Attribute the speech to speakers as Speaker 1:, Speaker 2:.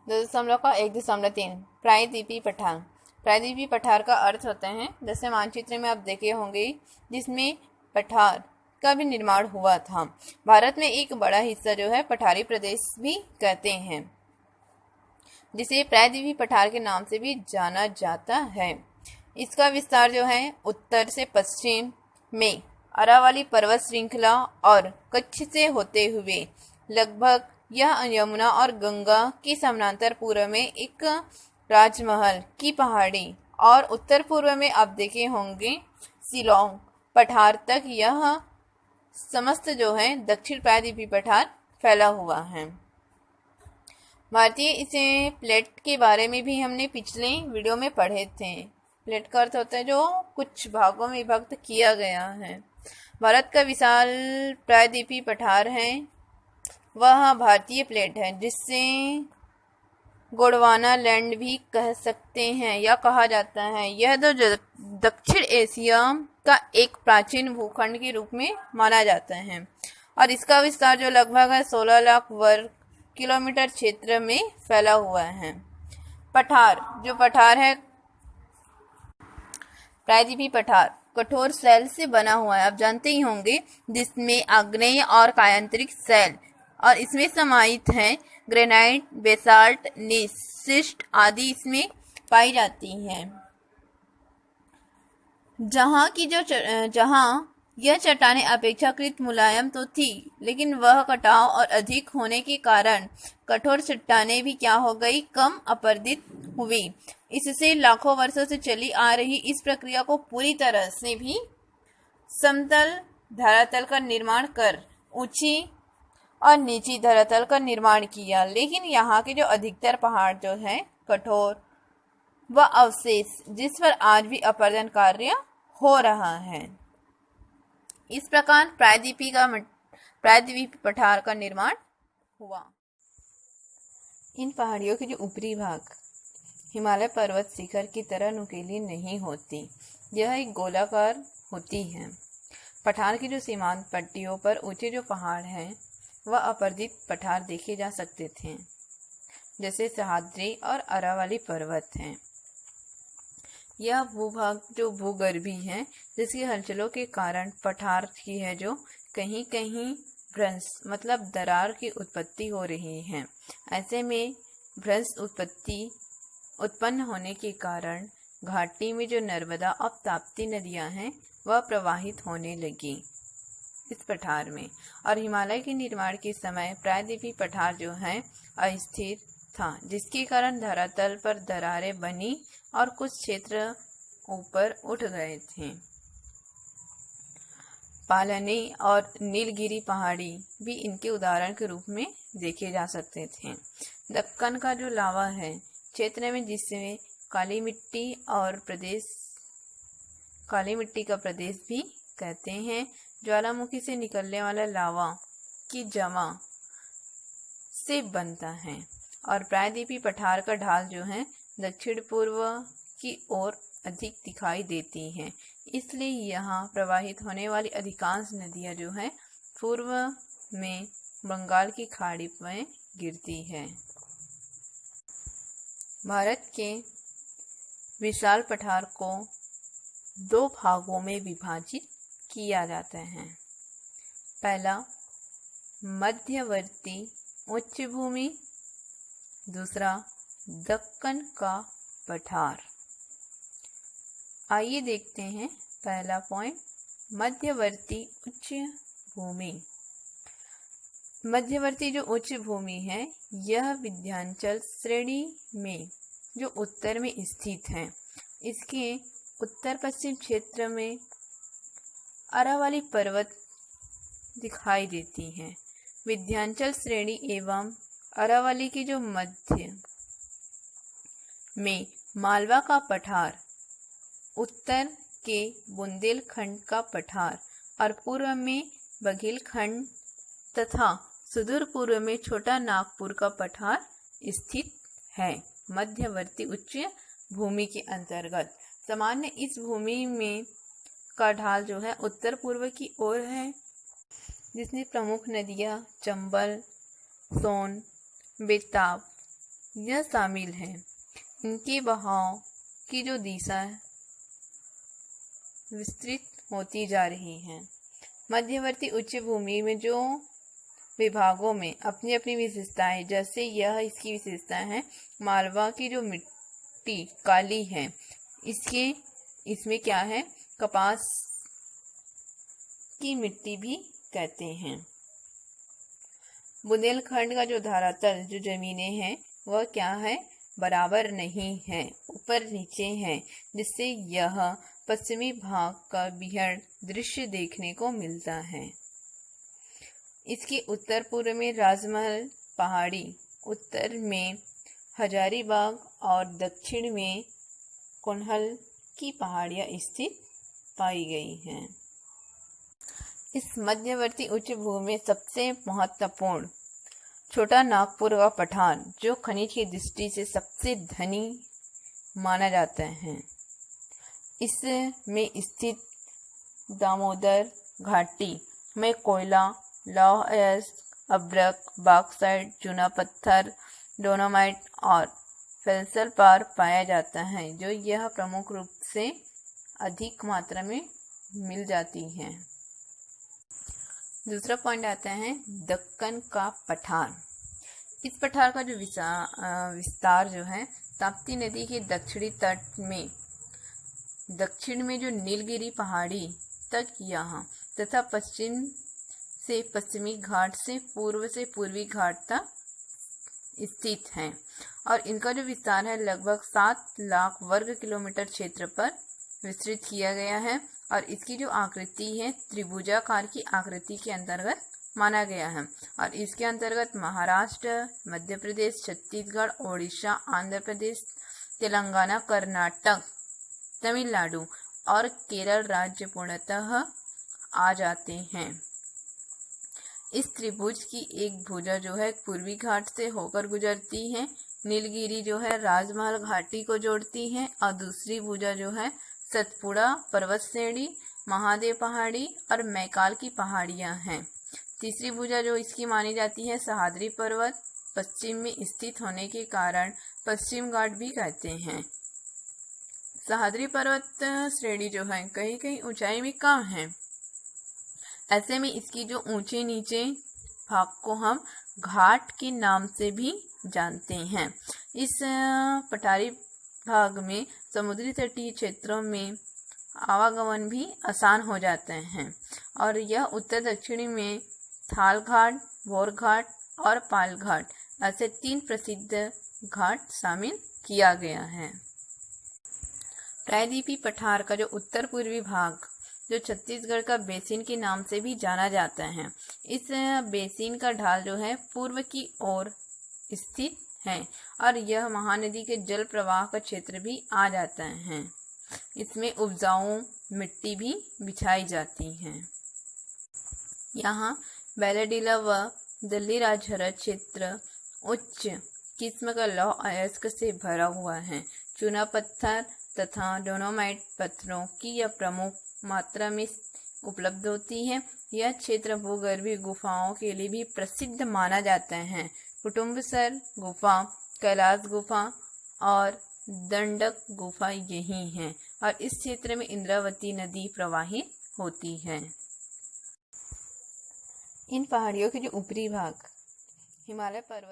Speaker 1: 2.1.3 प्रायद्वीपीय पठार। प्रायद्वीपीय पठार का अर्थ होता है, जैसे मानचित्र में आप देखे होंगे, जिसमें पठार का भी निर्माण हुआ था। भारत में एक बड़ा हिस्सा जो है पठारी प्रदेश भी कहते हैं, जिसे प्रायद्वीपीय पठार के नाम से भी जाना जाता है। इसका विस्तार जो है उत्तर से पश्चिम में अरावली पर्वत श्रृंखला और कच्छ से होते हुए लगभग यह यमुना और गंगा की समानांतर पूर्व में एक राजमहल की पहाड़ी और उत्तर पूर्व में आप देखे होंगे शिलोंग पठार तक यह समस्त जो है दक्षिण प्रायद्वीपीय पठार फैला हुआ है। भारतीय इसे प्लेट के बारे में भी हमने पिछले वीडियो में पढ़े थे। प्लेट का अर्थ होता है जो कुछ भागों में विभक्त किया गया है। भारत का विशाल प्रायद्वीपीय पठार है वह भारतीय प्लेट है, जिससे गोंडवाना लैंड भी कह सकते हैं या कहा जाता है। यह तो दक्षिण एशिया का एक प्राचीन भूखंड के रूप में माना जाता है और इसका विस्तार जो लगभग 16 लाख वर्ग किलोमीटर क्षेत्र में फैला हुआ है। पठार है प्रायद्वीपीय पठार कठोर शैल से बना हुआ है, आप जानते ही होंगे, जिसमें आग्नेय और कायांतरिक शैल और इसमें समाहित हैं ग्रेनाइट, बेसाल्ट, नीस, शिस्ट आदि इसमें पाई जाती हैं। जहां यह चट्टानें अपेक्षाकृत मुलायम तो थी, लेकिन वह कटाव और अधिक होने के कारण कठोर चट्टानें भी क्या हो गई, कम अपरदित हुई। इससे लाखों वर्षों से चली आ रही इस प्रक्रिया को पूरी तरह से भी समतल धरातल का निर्माण कर ऊंची और नीची धरातल का निर्माण किया। लेकिन यहाँ के जो अधिकतर पहाड़ जो है कठोर व अवशेष जिस पर आज भी अपरदन कार्य हो रहा है। इस प्रकार प्रायद्वीपीय पठार का निर्माण हुआ। इन पहाड़ियों के जो ऊपरी भाग हिमालय पर्वत शिखर की तरह नुकीली नहीं होती, यह एक गोलाकार होती है। पठार की जो सीमांत पट्टियों पर ऊंचे जो पहाड़ हैं वह अपरदित पठार देखे जा सकते थे, जैसे सह्याद्री और अरावली पर्वत हैं। यह भूभाग जो भूगर्भी है, जिसकी हलचलों के कारण पठार की है जो कहीं कहीं भ्रंश मतलब दरार की उत्पत्ति हो रही है। ऐसे में भ्रंश उत्पन्न होने के कारण घाटी में जो नर्मदा और ताप्ती नदियां हैं वह प्रवाहित होने लगी इस पठार में। और हिमालय के निर्माण के समय प्रायद्वीपीय पठार जो है अस्थिर था, जिसके कारण धरातल पर दरारें बनी और कुछ क्षेत्र ऊपर उठ गए थे। पालनी और नीलगिरी पहाड़ी भी इनके उदाहरण के रूप में देखे जा सकते थे। दक्कन का जो लावा है क्षेत्र में, जिसमें काली मिट्टी का प्रदेश भी कहते हैं, ज्वालामुखी से निकलने वाला लावा की जमा से बनता है। और प्रायद्वीपीय पठार का ढाल जो है दक्षिण पूर्व की ओर अधिक दिखाई देती है, इसलिए यहाँ प्रवाहित होने वाली अधिकांश नदियाँ जो है पूर्व में बंगाल की खाड़ी में गिरती है। भारत के विशाल पठार को दो भागों में विभाजित किया जाता है। पहला मध्यवर्ती उच्च भूमि, दूसरा दक्कन का पठार। आइए देखते हैं पहला पॉइंट, मध्यवर्ती उच्च भूमि। मध्यवर्ती जो उच्च भूमि है यह विंध्याचल श्रेणी में जो उत्तर में स्थित है। इसके उत्तर पश्चिम क्षेत्र में अरावली पर्वत दिखाई देती है। विंध्याचल श्रेणी एवं अरावली की जो मध्य में मालवा का पठार, उत्तर के बुंदेलखंड का पठार और पूर्व में बघेलखंड तथा सुदूर पूर्व में छोटा नागपुर का पठार स्थित है मध्यवर्ती उच्च भूमि के अंतर्गत। सामान्य इस भूमि में का ढाल जो है उत्तर पूर्व की ओर है, जिसमें प्रमुख नदियां चंबल, सोन, बेताब यह शामिल है। इनके बहाव की जो दिशा विस्तृत होती जा रही है। मध्यवर्ती उच्च भूमि में जो विभागों में अपनी अपनी विशेषताएं, जैसे यह इसकी विशेषता है। मालवा की जो मिट्टी काली है, इसमें क्या है, कपास की मिट्टी भी कहते हैं। बुंदेलखंड का जो धरातल, जो जमीनें हैं, वह क्या है, बराबर नहीं है, ऊपर नीचे है, जिससे यह पश्चिमी भाग का बिहड़ दृश्य देखने को मिलता है। इसके उत्तर पूर्व में राजमहल पहाड़ी, उत्तर में हजारीबाग और दक्षिण में कोंढल की पहाड़ियां स्थित पाई गई हैं। इस मध्यवर्ती उच्च भूमि में सबसे महत्वपूर्ण छोटा नागपुर का पठार, जो खनिज की दृष्टि से सबसे धनी माना जाता है। इसमें स्थित दामोदर घाटी में कोयला, लौह अयस्क, अभ्रक, बॉक्साइट, चूना पत्थर, डोनामाइट और फेल्सपार पाया जाता है, जो यह प्रमुख रूप से अधिक मात्रा में मिल जाती है। दूसरा पॉइंट आता है दक्कन का पठार। इस पठार का जो विस्तार जो है, ताप्ती नदी के दक्षिणी तट में दक्षिण में जो नीलगिरी पहाड़ी तक यहाँ तथा पश्चिम से पश्चिमी घाट से पूर्वी घाट तक स्थित है। और इनका जो विस्तार है लगभग 7 लाख वर्ग किलोमीटर क्षेत्र पर विस्तृत किया गया है। और इसकी जो आकृति है, त्रिभुजाकार की आकृति के अंतर्गत माना गया है। और इसके अंतर्गत महाराष्ट्र, मध्य प्रदेश, छत्तीसगढ़, ओडिशा, आंध्र प्रदेश, तेलंगाना, कर्नाटक, तमिलनाडु और केरल राज्य पूर्णतः आ जाते हैं। इस त्रिभुज की एक भुजा जो है पूर्वी घाट से होकर गुजरती है, नीलगिरी जो है राजमहल घाटी को जोड़ती है, और दूसरी भुजा जो है सतपुड़ा पर्वत श्रेणी, महादेव पहाड़ी और मैकाल की पहाड़ियां हैं। तीसरी भुजा जो इसकी मानी जाती है सह्याद्री पर्वत, पश्चिम में स्थित होने के कारण पश्चिम घाट भी कहते हैं। सह्याद्री पर्वत श्रेणी जो है कहीं कहीं ऊंचाई में कम है, ऐसे में इसकी जो ऊंचे नीचे भाग को हम घाट के नाम से भी जानते हैं। इस पठारी भाग में समुद्री तटीय क्षेत्रों में आवागमन भी आसान हो जाते हैं। और यह उत्तर दक्षिणी में थाल घाट, भोर घाट और पाल घाट ऐसे 3 प्रसिद्ध घाट शामिल किया गया है। प्रायद्वीपीय पठार का जो उत्तर पूर्वी भाग, जो छत्तीसगढ़ का बेसिन के नाम से भी जाना जाता है, इस बेसिन का ढाल जो है पूर्व की ओर स्थित है और यह महानदी के जल प्रवाह का क्षेत्र भी आ जाता है। इसमें उपजाऊ मिट्टी भी बिछाई जाती है। यहाँ बैलाडीला व दिल्ली राजहरा क्षेत्र उच्च किस्म का लौह अयस्क से भरा हुआ है। चूना पत्थर तथा डोनामाइट पत्थरों की यह प्रमुख मात्रा में उपलब्ध होती है। यह क्षेत्र भूगर्भीय गुफाओं के लिए भी प्रसिद्ध माना जाता है। कुटुम्बसर गुफा, कैलाश गुफा और दंडक गुफा यही हैं और इस क्षेत्र में इंद्रावती नदी प्रवाहित होती है। इन पहाड़ियों के जो ऊपरी भाग हिमालय पर्वत